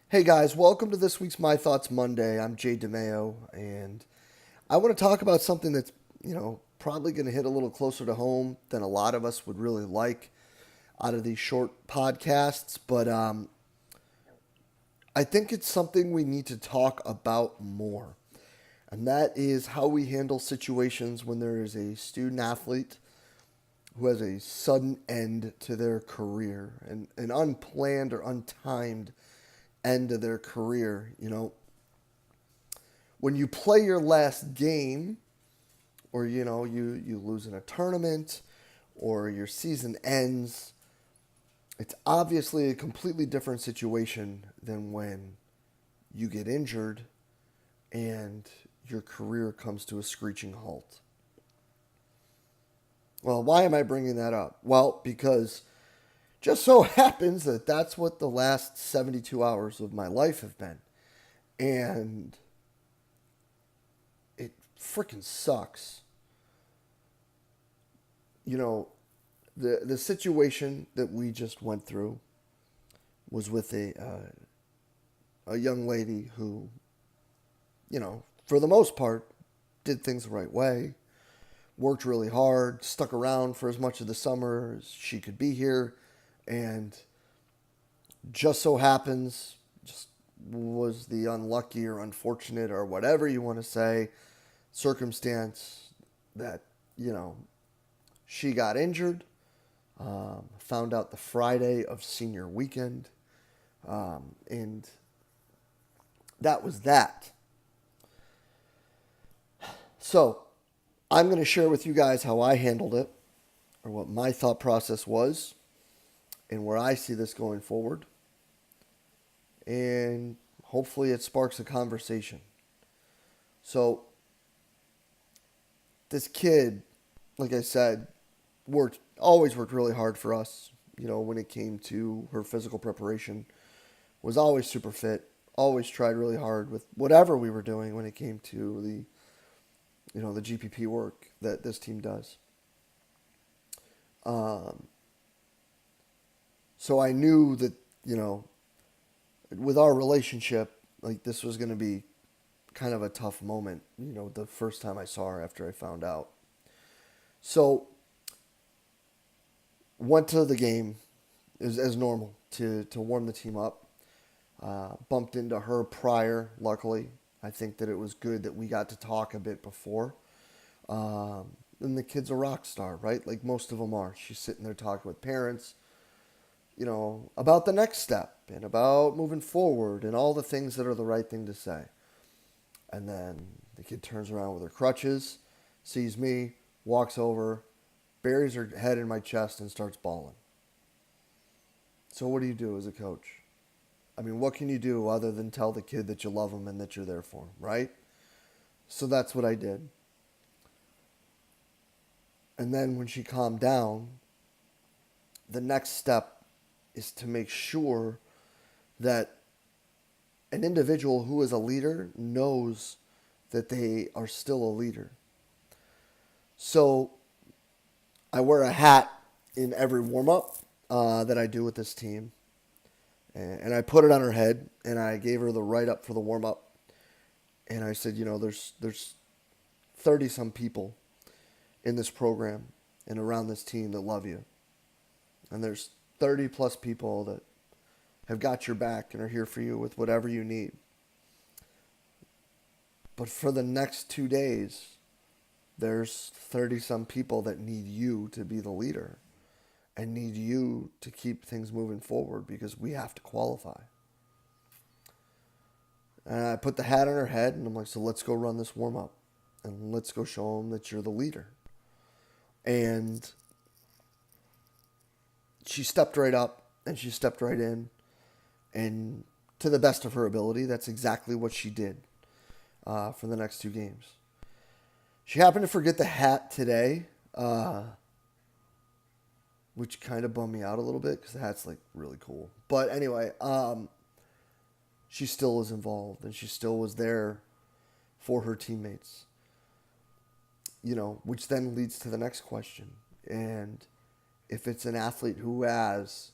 Hey guys, welcome to this week's My Thoughts Monday. I'm Jay DeMayo, and I want to talk about something that's, probably going to hit a little closer to home than a lot of us would really like out of these short podcasts. But I think it's something we need to talk about more, and that is how we handle situations when there is a student athlete who has a sudden end to their career, an unplanned or untimed end of their career. When you play your last game, or you lose in a tournament, or your season ends, it's obviously a completely different situation than when you get injured and your career comes to a screeching halt. Well, why am I bringing that up? Well, because just so happens that that's what the last 72 hours of my life have been. And it freaking sucks. You know, the situation that we just went through was with a young lady who, for the most part, did things the right way, worked really hard, stuck around for as much of the summer as she could be here, and just so happens, just was the unlucky or unfortunate or whatever you want to say circumstance that, she got injured. Found out the Friday of senior weekend. And that was that. So I'm going to share with you guys how I handled it, or what my thought process was, and where I see this going forward. And hopefully it sparks a conversation. So this kid, like I said, always worked really hard for us. When it came to her physical preparation, was always super fit. Always tried really hard with whatever we were doing when it came to the GPP work that this team does. Um, so I knew that with our relationship, like this was going to be kind of a tough moment. The first time I saw her after I found out. So went to the game as normal to warm the team up. Bumped into her prior, luckily. I think that it was good that we got to talk a bit before. And the kid's a rock star, right? Like most of them are. She's sitting there talking with parents, about the next step and about moving forward and all the things that are the right thing to say. And then the kid turns around with her crutches, sees me, walks over, buries her head in my chest, and starts bawling. So what do you do as a coach? I mean, what can you do other than tell the kid that you love him and that you're there for him, right? So that's what I did. And then when she calmed down, the next step is to make sure that an individual who is a leader knows that they are still a leader. So I wear a hat in every warm up that I do with this team. And I put it on her head, and I gave her the write up for the warm up. And I said, there's 30 some people in this program and around this team that love you. And there's 30 plus people that have got your back and are here for you with whatever you need. But for the next 2 days, there's 30 some people that need you to be the leader and need you to keep things moving forward because we have to qualify. And I put the hat on her head and I'm like, so let's go run this warm up and let's go show them that you're the leader. And she stepped right up and she stepped right in. And to the best of her ability, that's exactly what she did for the next two games. She happened to forget the hat today, which kind of bummed me out a little bit because the hat's like really cool. But anyway, she still was involved and she still was there for her teammates. Which then leads to the next question. And if it's an athlete who has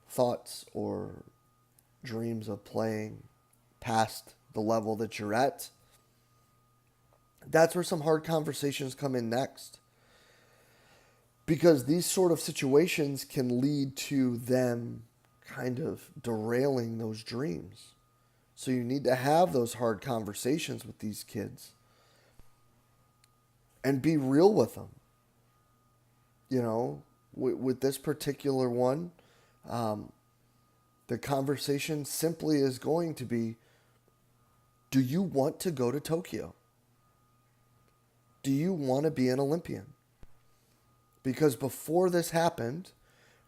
thoughts or dreams of playing past the level that you're at, that's where some hard conversations come in next. Because these sort of situations can lead to them kind of derailing those dreams. So you need to have those hard conversations with these kids and be real with them. You know, with this particular one, the conversation simply is going to be, do you want to go to Tokyo? Do you want to be an Olympian? Because before this happened,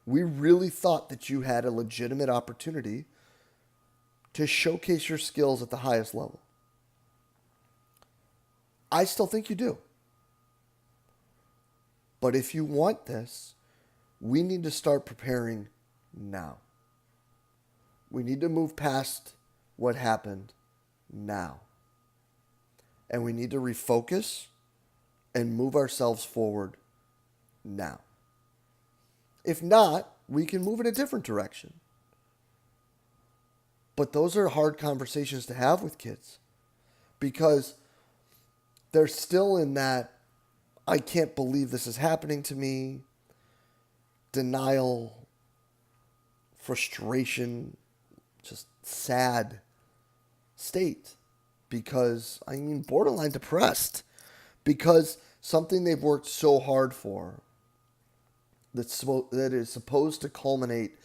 we really thought that you had a legitimate opportunity to showcase your skills at the highest level. I still think you do. But if you want this, we need to start preparing now. We need to move past what happened now. And we need to refocus and move ourselves forward now. If not, we can move in a different direction. But those are hard conversations to have with kids because they're still in that, I can't believe this is happening to me, denial, frustration, just sad state. Because, borderline depressed. Because something they've worked so hard for that is supposed to culminate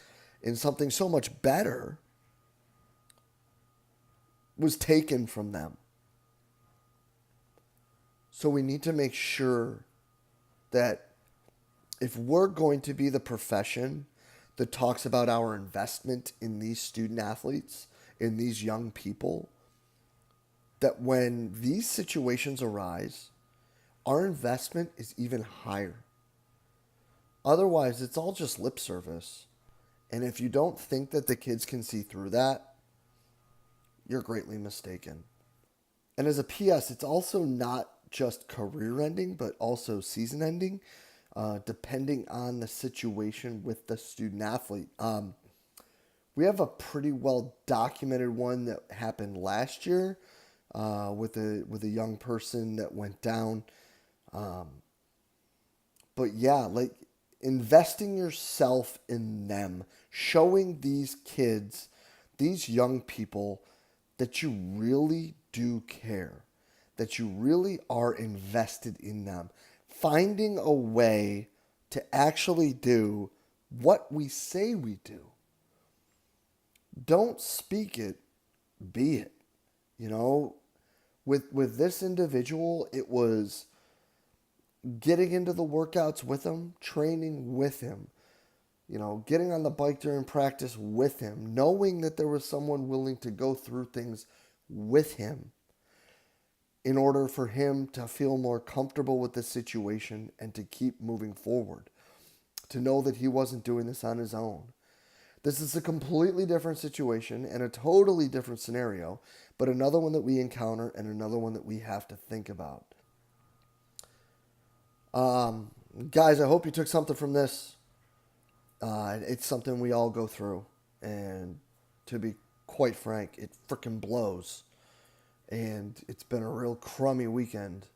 in something so much better was taken from them. So we need to make sure that if we're going to be the profession that talks about our investment in these student athletes, in these young people, that when these situations arise, our investment is even higher. Otherwise, it's all just lip service. And if you don't think that the kids can see through that, you're greatly mistaken. And as a PS, it's also not just career ending, but also season ending, depending on the situation with the student athlete. We have a pretty well documented one that happened last year with a young person that went down. But yeah, like investing yourself in them, showing these kids, these young people, that you really do care, that you really are invested in them, finding a way to actually do what we say we do. Don't speak it, be it. You know, with this individual, it was getting into the workouts with him, training with him, you know, getting on the bike during practice with him, knowing that there was someone willing to go through things with him in order for him to feel more comfortable with the situation and to keep moving forward, to know that he wasn't doing this on his own. This is a completely different situation and a totally different scenario, but another one that we encounter and another one that we have to think about. Guys, I hope you took something from this. It's something we all go through, and to be quite frank, it frickin' blows. And it's been a real crummy weekend,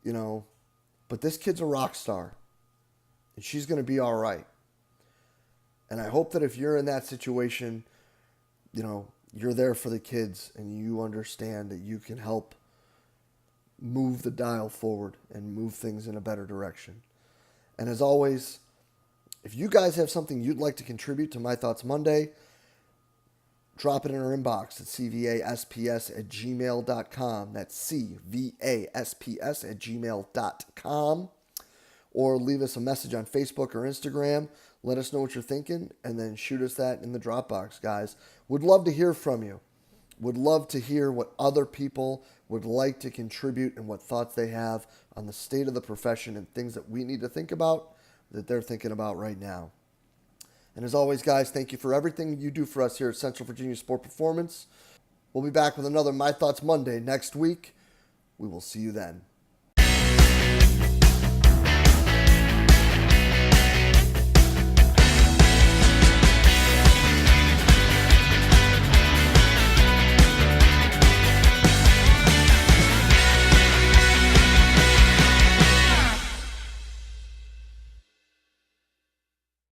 you know. But this kid's a rock star, and she's going to be all right. And I hope that if you're in that situation, you know, you're there for the kids and you understand that you can help move the dial forward and move things in a better direction. And as always, if you guys have something you'd like to contribute to My Thoughts Monday, drop it in our inbox at cvasps@gmail.com. That's cvasps@gmail.com. Or leave us a message on Facebook or Instagram. Let us know what you're thinking, and then shoot us that in the Dropbox, guys. Would love to hear from you. Would love to hear what other people would like to contribute and what thoughts they have on the state of the profession and things that we need to think about that they're thinking about right now. And as always, guys, thank you for everything you do for us here at Central Virginia Sport Performance. We'll be back with another My Thoughts Monday next week. We will see you then.